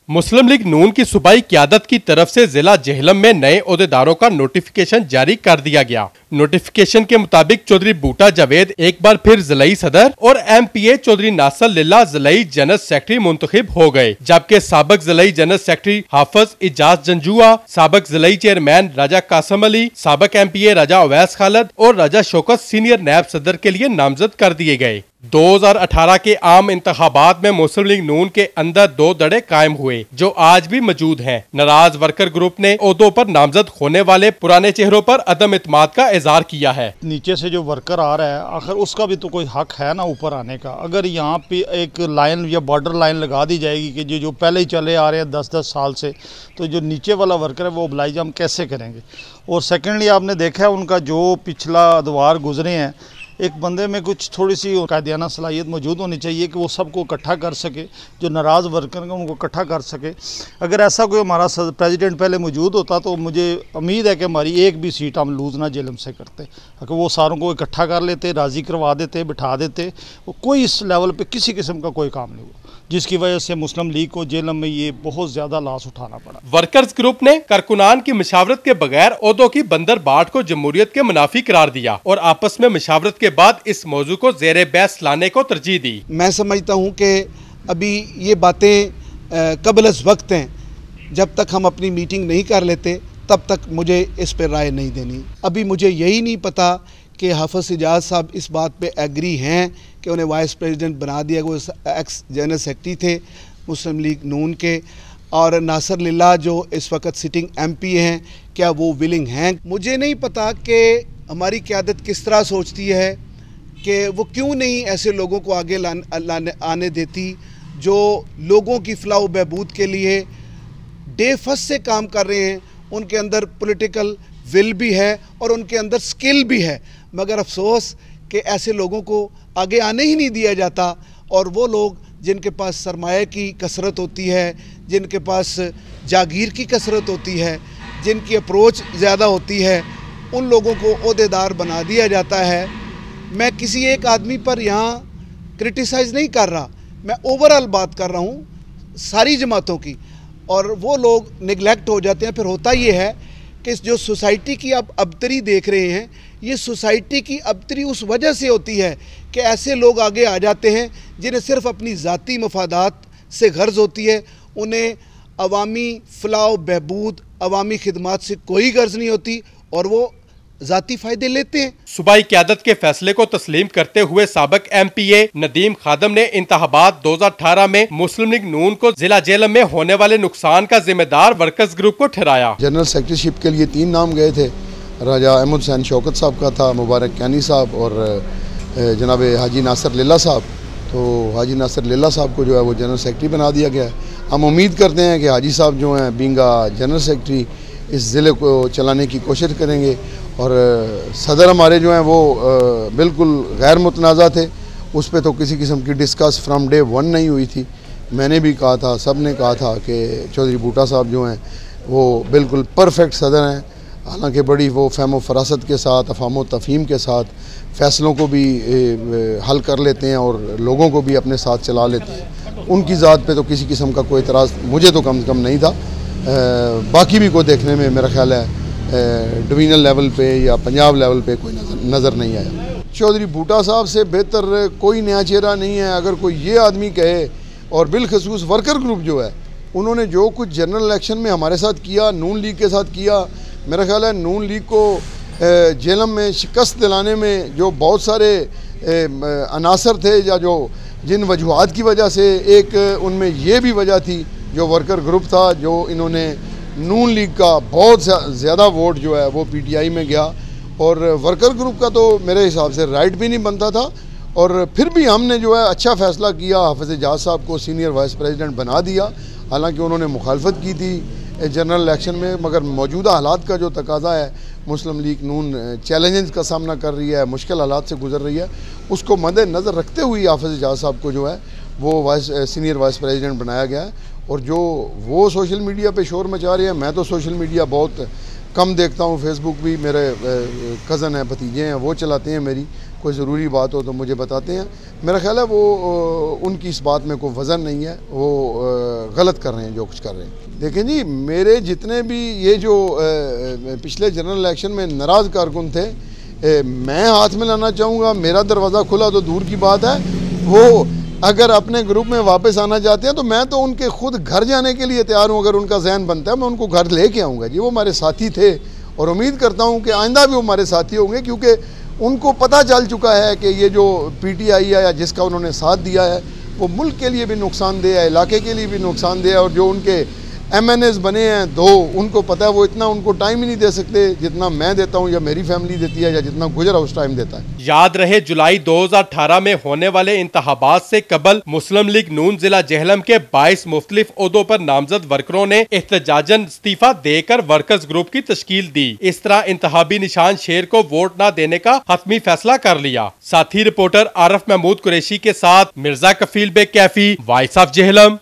मुस्लिम league नून की सूबाई क़यादत की तरफ से जिला जेहलम में नए ओहदेदारों का नोटिफिकेशन जारी कर दिया गया। नोटिफिकेशन के मुताबिक चौधरी बूटा जावेद एक बार फिर जिलाई सदर और MPA चौधरी नासर लिल्ला जिलाई जनरल सेक्रेटरी मुंतखब हो गए, जबकि साबिक जिलाई जनरल सेक्रेटरी हाफिज इजाज जंजुआ, साबिक जिलाई चेयरमैन राजा कासम अली, साबिक MPA राजा अवैस खालिद और राजा शौकत सीनियर नायब सदर के लिए नामजद कर दिए गए। 2018 के आम इंतखाबात में मुस्लिम लीग नून के अंदर दो धड़े कायम हुए जो आज भी मौजूद हैं। नाराज वर्कर ग्रुप ने ओहदों पर नामजद होने वाले पुराने चेहरों पर अदम इत्मीनान का इजहार किया है। नीचे से जो वर्कर आ रहा है आखिर उसका भी तो कोई हक है ना ऊपर आने का। अगर यहाँ पे एक लाइन या बॉर्डर लाइन लगा दी जाएगी कि जो पहले ही चले आ रहे हैं 10-10 साल से, तो जो नीचे वाला वर्कर है वो oblige हम कैसे करेंगे। और सेकेंडली आपने देखा है उनका जो पिछला अदवार गुजरे हैं, एक बंदे में कुछ थोड़ी सी कायदियाना सलाहियत मौजूद होनी चाहिए कि वो सबको इकट्ठा कर सके, जो नाराज़ वर्कर हैं उनको इकट्ठा कर सके। अगर ऐसा कोई हमारा प्रेसिडेंट पहले मौजूद होता तो मुझे उम्मीद है कि हमारी एक भी सीट हम लूज़ ना जेलम से करते। अगर वो सारों को इकट्ठा कर लेते, राज़ी करवा देते, बिठा देते, वो कोई इस लेवल पर किसी किस्म का कोई काम नहीं हुआ, जिसकी वजह से मुस्लिम लीग को जेलम में ये बहुत ज्यादा लॉस उठाना पड़ा। वर्कर्स ग्रुप ने कारकुनान की मशावरत के बगैर ओहदों की बंदर बाट को जमहूरियत के मुनाफी करार दिया और आपस में मशावरत के बाद इस मौजू को ज़ेरे बहस लाने को तरजीह दी। मैं समझता हूँ कि अभी ये बातें कबल वक्त हैं। जब तक हम अपनी मीटिंग नहीं कर लेते तब तक मुझे इस पर राय नहीं देनी। अभी मुझे यही नहीं पता कि हाफिज इजाज साहब इस बात पे एग्री हैं कि उन्हें वाइस प्रेसिडेंट बना दिया। वो एक्स जनरल सेक्रेटरी थे मुस्लिम लीग नून के, और नासर लिल्ला जो इस वक्त सिटिंग MP हैं, क्या वो विलिंग हैं। मुझे नहीं पता कि हमारी क़यादत किस तरह सोचती है कि वो क्यों नहीं ऐसे लोगों को आगे आने देती जो लोगों की फलाह बहबूद के लिए डे फर्स्ट से काम कर रहे हैं। उनके अंदर पॉलिटिकल विल भी है और उनके अंदर स्किल भी है, मगर अफसोस कि ऐसे लोगों को आगे आने ही नहीं दिया जाता। और वो लोग जिनके पास सरमाए की कसरत होती है, जिनके पास जागीर की कसरत होती है, जिनकी अप्रोच ज़्यादा होती है, उन लोगों को ओहदेदार बना दिया जाता है। मैं किसी एक आदमी पर यहाँ क्रिटिसाइज़ नहीं कर रहा, मैं ओवरऑल बात कर रहा हूँ सारी जमातों की, और वो लोग निगलेक्ट हो जाते हैं। फिर होता ये है कि जो सोसाइटी की आप अबतरी देख रहे हैं, ये सोसाइटी की अबतरी उस वजह से होती है कि ऐसे लोग आगे आ जाते हैं जिन्हें सिर्फ अपनी ज़ाती मफादात से गर्ज होती है। उन्हें अवामी फलाह बहबूद, अवामी खिदमात से कोई गर्ज नहीं होती और वो ज़ाती फ़ायदे लेते हैं। सूबाई क़यादत के फैसले को तस्लीम करते हुए साबिक MPA नदीम खादम ने इंतखाबात 2018 में मुस्लिम लीग नून को जिला जेलम में होने वाले नुकसान का जिम्मेदार वर्कर्स ग्रुप को ठहराया। जनरल सेक्रेटरीशिप के लिए 3 नाम गए थे। राजा अहमद हुसैन शौकत साहब का था, मुबारक कैनी साहब और जनाब हाजी नासर लिल्ला साहब। तो हाजी नासर लिल्ला साहब को जो है वो जनरल सेक्रेटरी बना दिया गया है। हम उम्मीद करते हैं कि हाजी साहब जो हैं बींगा जनरल सेक्रेटरी इस ज़िले को चलाने की कोशिश करेंगे, और सदर हमारे जो हैं वो बिल्कुल गैर मुतनाज़ा थे। उस पर तो किसी किस्म की डिस्कस फ्रॉम डे 1 नहीं हुई थी। मैंने भी कहा था, सब ने कहा था कि चौधरी बूटा साहब जो हैं वो बिल्कुल परफेक्ट सदर हैं। हालांकि बड़ी वो फ़हम फ़रासत के साथ, अफ़ाम तफ़हीम के साथ फ़ैसलों को भी हल कर लेते हैं और लोगों को भी अपने साथ चला लेते हैं। उनकी ज़ात पे तो किसी किस्म का कोई एतराज़ मुझे तो कम से कम नहीं था। बाकी भी को देखने में मेरा ख्याल है डिवीज़नल लेवल पे या पंजाब लेवल पे कोई नज़र नहीं आया। चौधरी बूटा साहब से बेहतर कोई नया चेहरा नहीं है। अगर कोई ये आदमी कहे, और बिलखसूस वर्कर ग्रुप जो है उन्होंने जो कुछ जनरल इलेक्शन में हमारे साथ किया, नून लीग के साथ किया, मेरा ख्याल है नून लीग को जेलम में शिकस्त दिलाने में जो बहुत सारे अनासर थे या जो जिन वजूहात की वजह से, एक उनमें ये भी वजह थी जो वर्कर ग्रुप था, जो इन्होंने नून लीग का बहुत ज़्यादा वोट जो है वो PTI में गया, और वर्कर ग्रुप का तो मेरे हिसाब से राइट भी नहीं बनता था। और फिर भी हमने जो है अच्छा फ़ैसला किया, हाफिज इजाज साहब को सीनियर वाइस प्रेसिडेंट बना दिया। हालांकि उन्होंने मुखालफत की थी जनरल इलेक्शन में, मगर मौजूदा हालात का जो तकाजा है, मुस्लिम लीग नून चैलेंजेस का सामना कर रही है, मुश्किल हालात से गुजर रही है, उसको मद्देनज़र रखते हुए हाफिज इजाज साहब को जो है वो सीनियर वाइस प्रेसिडेंट बनाया गया है। और जो वो सोशल मीडिया पे शोर मचा रहे हैं, मैं तो सोशल मीडिया बहुत कम देखता हूँ। फेसबुक भी मेरे कज़न हैं, भतीजे हैं, वो चलाते हैं मेरी, कोई ज़रूरी बात हो तो मुझे बताते हैं। मेरा ख्याल है वो उनकी इस बात में कोई वज़न नहीं है, वो गलत कर रहे हैं जो कुछ कर रहे हैं। देखें जी, मेरे जितने भी ये जो पिछले जनरल इलेक्शन में नाराज़ कारकुन थे, मैं हाथ में लाना चाहूँगा, मेरा दरवाज़ा खुला तो दूर की बात है, वो अगर अपने ग्रुप में वापस आना चाहते हैं तो मैं तो उनके खुद घर जाने के लिए तैयार हूँ। अगर उनका जहन बनता है मैं उनको घर लेके आऊँगा जी। वो हमारे साथी थे और उम्मीद करता हूँ कि आइंदा भी वो हमारे साथी होंगे, क्योंकि उनको पता चल चुका है कि ये जो PTI है या जिसका उन्होंने साथ दिया है वो मुल्क के लिए भी नुकसानदेह है, इलाके के लिए भी नुकसानदेह है। और जो उनके MNAs बने हैं 2, उनको पता है वो इतना उनको टाइम ही नहीं दे सकते जितना मैं देता हूँ या मेरी फैमिली देती है या जितना गुजरा उस टाइम देता है। याद रहे, जुलाई 2018 में होने वाले इंतखाबात से कबल मुस्लिम लीग नून जिला जेहलम के 22 मुख्तलिफ ओहदों पर नामजद वर्करों ने एहतजाजन इस्तीफा देकर वर्कर्स ग्रुप की तश्कील दी। इस तरह इंतखाबी निशान शेर को वोट न देने का हतमी फैसला कर लिया। साथी रिपोर्टर आरफ महमूद कुरैशी के साथ मिर्जा कफील बेग कैफी, वॉइस ऑफ जेहलम।